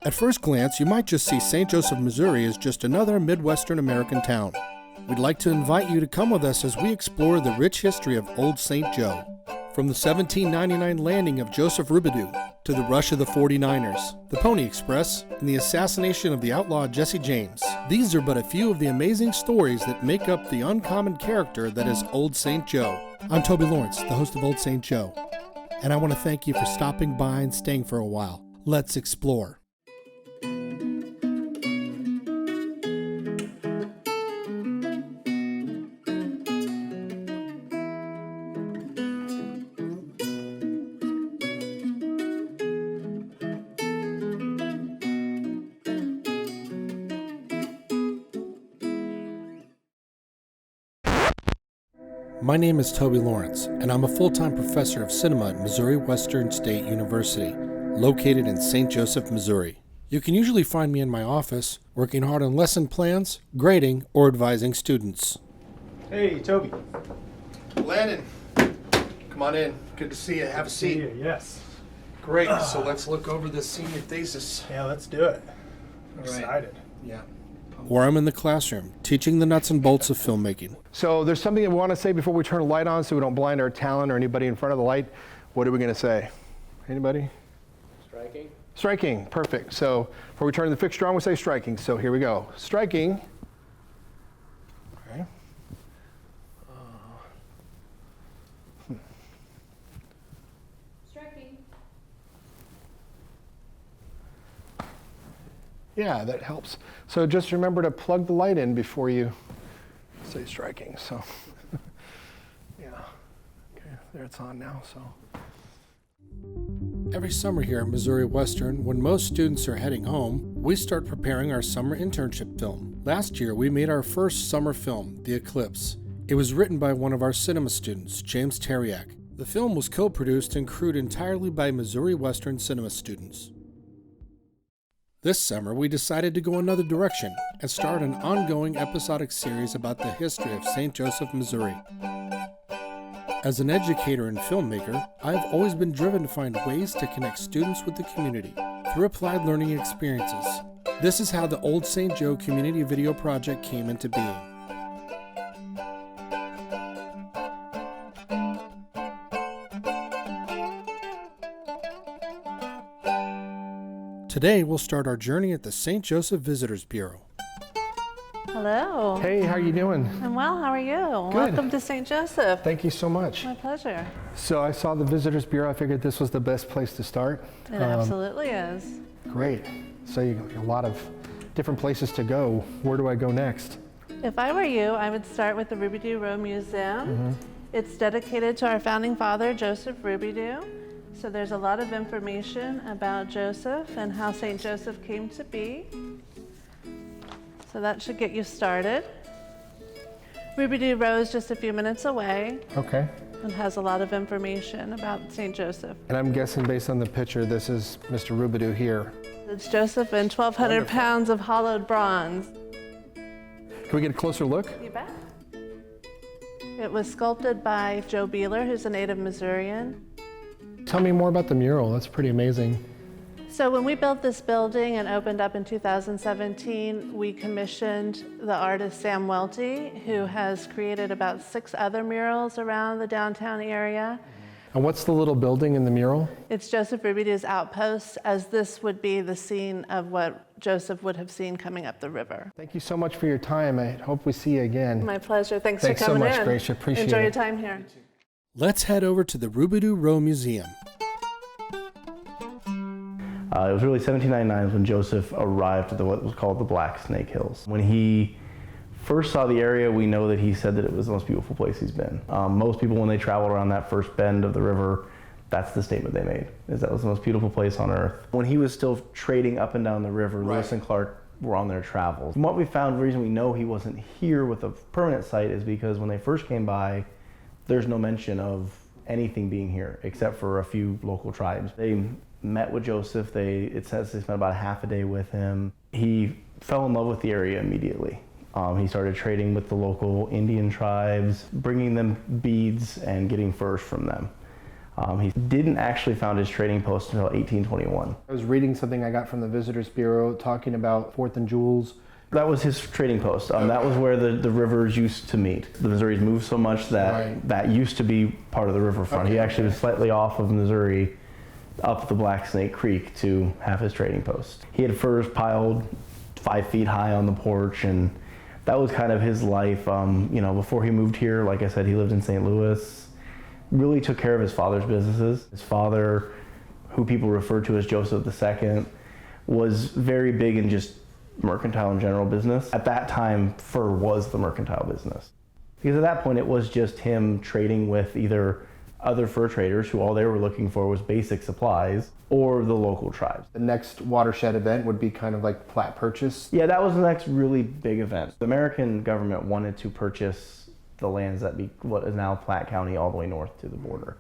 At first glance, you might just see St. Joseph, Missouri as just another Midwestern American town. We'd like to invite you to come with us as we explore the rich history of Old St. Joe. From the 1799 landing of Joseph Robidoux to the rush of the 49ers, the Pony Express, and the assassination of the outlaw Jesse James. These are but a few of the amazing stories that make up the uncommon character that is Old St. Joe. I'm Toby Lawrence, the host of Old St. Joe, and I want to thank you for stopping by and staying for a while. Let's explore. My name is Toby Lawrence, and I'm a full-time professor of cinema at Missouri Western State University, located in St. Joseph, Missouri. You can usually find me in my office, working hard on lesson plans, grading, or advising students. Hey, Toby. Landon, come on in. Good to see you. Have a seat. Yes. Great. So let's look over this senior thesis. Yeah, let's do it. I'm All right. excited. Yeah. Or I'm in the classroom, teaching the nuts and bolts of filmmaking. So there's something that we want to say before we turn the light on so we don't blind our talent or anybody in front of the light. What are we going to say? Anybody? Striking. Striking, perfect. So before we turn the fixture on, we say striking. So here we go. Striking. Okay. Striking. Yeah, that helps. So just remember to plug the light in before you say striking. So yeah. Okay, there it's on now. So Every summer here at Missouri Western, when most students are heading home, we start preparing our summer internship film. Last year, we made our first summer film, The Eclipse. It was written by one of our cinema students, James Terriak. The film was co-produced and crewed entirely by Missouri Western cinema students. This summer, we decided to go another direction and start an ongoing episodic series about the history of St. Joseph, Missouri. As an educator and filmmaker, I've always been driven to find ways to connect students with the community through applied learning experiences. This is how the Old St. Joe Community Video Project came into being. Today, we'll start our journey at the St. Joseph Visitors Bureau. Hello. hey, how are you doing? I'm well. How are you? Good. Welcome to St. Joseph. Thank you so much. My pleasure. So I saw the Visitors Bureau. I figured this was the best place to start. It absolutely is. Great. So you got a lot of different places to go. Where do I go next? If I were you, I would start with the Robidoux Row Museum. It's dedicated to our founding father, Joseph Robidoux. So there's a lot of information about Joseph and how St. Joseph came to be. So that should get you started. Robidoux Row is just a few minutes away Okay. and has a lot of information about St. Joseph. And I'm guessing based on the picture, this is Mr. Robidoux here. It's Joseph and 1,200 Wonderful. pounds of hollowed bronze. Can we get a closer look? You bet. It was sculpted by Joe Beeler, who's a native Missourian. Tell me more about the mural. That's pretty amazing. So when we built this building and opened up in 2017, we commissioned the artist Sam Welty, who has created about 6 other murals around the downtown area. And what's the little building in the mural? It's Joseph Robidoux's outpost, as this would be the scene of what Joseph would have seen coming up the river. Thank you so much for your time. I hope we see you again. My pleasure. Thanks Thanks for so coming much, in. Gracia. Appreciate Enjoy it. your time here. Let's head over to the Robidoux Row Museum. It was really 1799 when Joseph arrived at what was called the Black Snake Hills. When he first saw the area, we know that he said that it was the most beautiful place he's been. Most people, when they traveled around that first bend of the river, that's the statement they made, is that was the most beautiful place on earth. When he was still trading up and down the river, Lewis and Clark were on their travels. And what we found, the reason we know he wasn't here with a permanent site is because when they first came by, there's no mention of anything being here except for a few local tribes. They met with Joseph. It says they spent about half a day with him. He fell in love with the area immediately. He started trading with the local Indian tribes, bringing them beads and getting furs from them. He didn't actually found his trading post until 1821. I was reading something I got from the Visitors Bureau talking about Fourth and Jules. That was his trading post. That was where the rivers used to meet. The Missouri's moved so much that that used to be part of the riverfront. He actually was slightly off of Missouri up the Black Snake Creek to have his trading post. He had furs piled 5 feet high on the porch, and that was kind of his life. You know, before he moved here, like I said, he lived in St. Louis, really took care of his father's businesses. His father, who people refer to as Joseph II, was very big in just mercantile and general business. At that time, fur was the mercantile business. Because at that point, it was just him trading with either other fur traders who all they were looking for was basic supplies, or the local tribes. The next watershed event would be kind of like Platte Purchase. Yeah, that was the next really big event. The American government wanted to purchase the lands that be what is now Platte County all the way north to the border.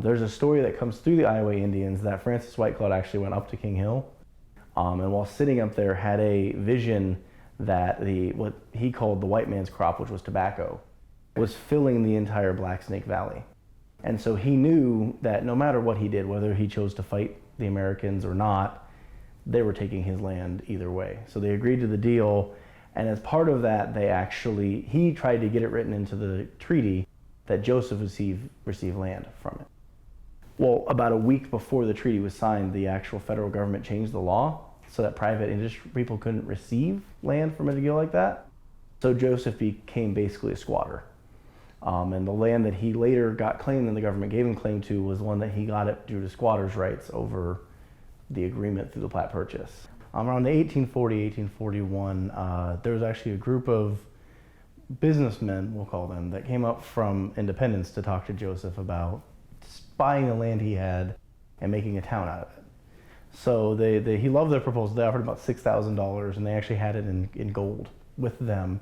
There's a story that comes through the Iowa Indians that Francis Whitecloud actually went up to King Hill, and while sitting up there had a vision that what he called the white man's crop, which was tobacco, was filling the entire Black Snake Valley. And so he knew that no matter what he did, whether he chose to fight the Americans or not, they were taking his land either way. So they agreed to the deal, and as part of that, he tried to get it written into the treaty that Joseph receive land from it. Well, about a week before the treaty was signed, the actual federal government changed the law so that private industry people couldn't receive land from a deal like that. So Joseph became basically a squatter. And the land that he later got claimed and the government gave him claim to was one that he got it due to squatters' rights over the agreement through the Platte Purchase. Around 1840, 1841, there was actually a group of businessmen, we'll call them, that came up from Independence to talk to Joseph about buying the land he had and making a town out of it. So he loved their proposal. They offered about $6,000, and they actually had it in gold with them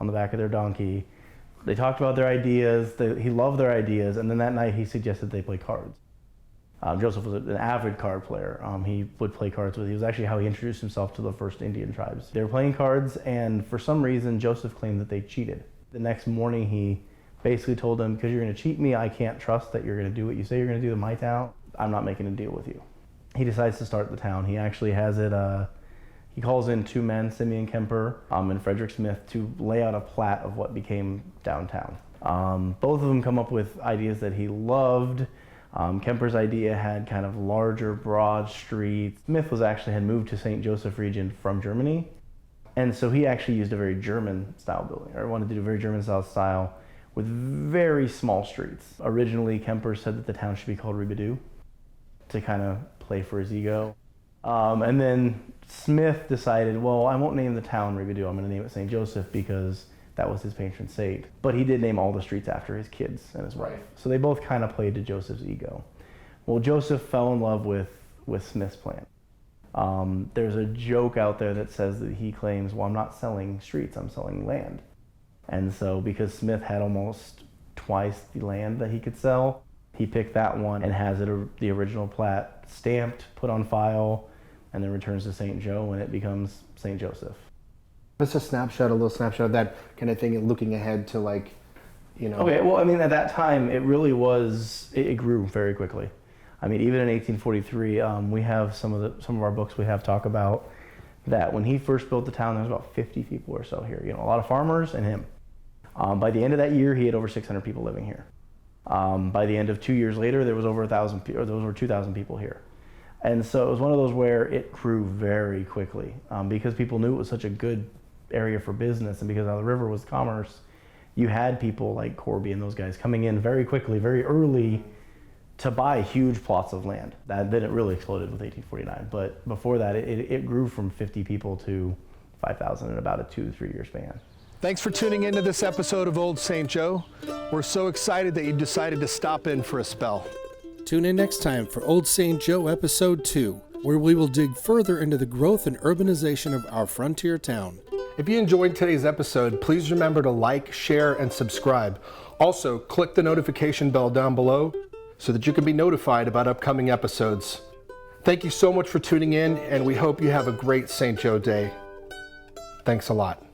on the back of their donkey. They talked about their ideas. He loved their ideas, and then that night he suggested they play cards. Joseph was an avid card player. He would play cards with. He was actually how he introduced himself to the first Indian tribes. They were playing cards, and for some reason, Joseph claimed that they cheated. The next morning, he basically told them, because you're going to cheat me, I can't trust that you're going to do what you say you're going to do in my town. I'm not making a deal with you. He decides to start the town. He actually has it, he calls in 2 men, Simeon Kemper and Frederick Smith, to lay out a plat of what became downtown. Both of them come up with ideas that he loved. Kemper's idea had kind of larger, broad streets. Smith had moved to St. Joseph region from Germany. And so he actually used a very German style building, or wanted to do a very German style with very small streets. Originally, Kemper said that the town should be called Ribadoo to kind of play for his ego. And then Smith decided, well, I won't name the town Ribadoo, I'm going to name it St. Joseph because that was his patron saint. But he did name all the streets after his kids and his wife. So they both kind of played to Joseph's ego. Well, Joseph fell in love with Smith's plan. There's a joke out there that says that he claims, well, I'm not selling streets, I'm selling land. And so because Smith had almost twice the land that he could sell, he picked that one and has it the original plat stamped, put on file, and then returns to St. Joe, and it becomes St. Joseph. Just a little snapshot of that kind of thing, looking ahead to Okay, well, I mean, at that time, it really was, it grew very quickly. I mean, even in 1843, we have some of our books we have talk about that when he first built the town, there was about 50 people or so here. A lot of farmers and him. By the end of that year, he had over 600 people living here. By the end of 2 years later, there was over 2,000 people here. And so it was one of those where it grew very quickly because people knew it was such a good area for business, and because the river was commerce, you had people like Corby and those guys coming in very quickly, very early, to buy huge plots of land. Then it really exploded with 1849. But before that, it grew from 50 people to 5,000 in about a 2 to 3 year span. Thanks for tuning into this episode of Old St. Joe. We're so excited that you decided to stop in for a spell. Tune in next time for Old St. Joe Episode 2, where we will dig further into the growth and urbanization of our frontier town. If you enjoyed today's episode, please remember to like, share, and subscribe. Also, click the notification bell down below so that you can be notified about upcoming episodes. Thank you so much for tuning in, and we hope you have a great St. Joe Day. Thanks a lot.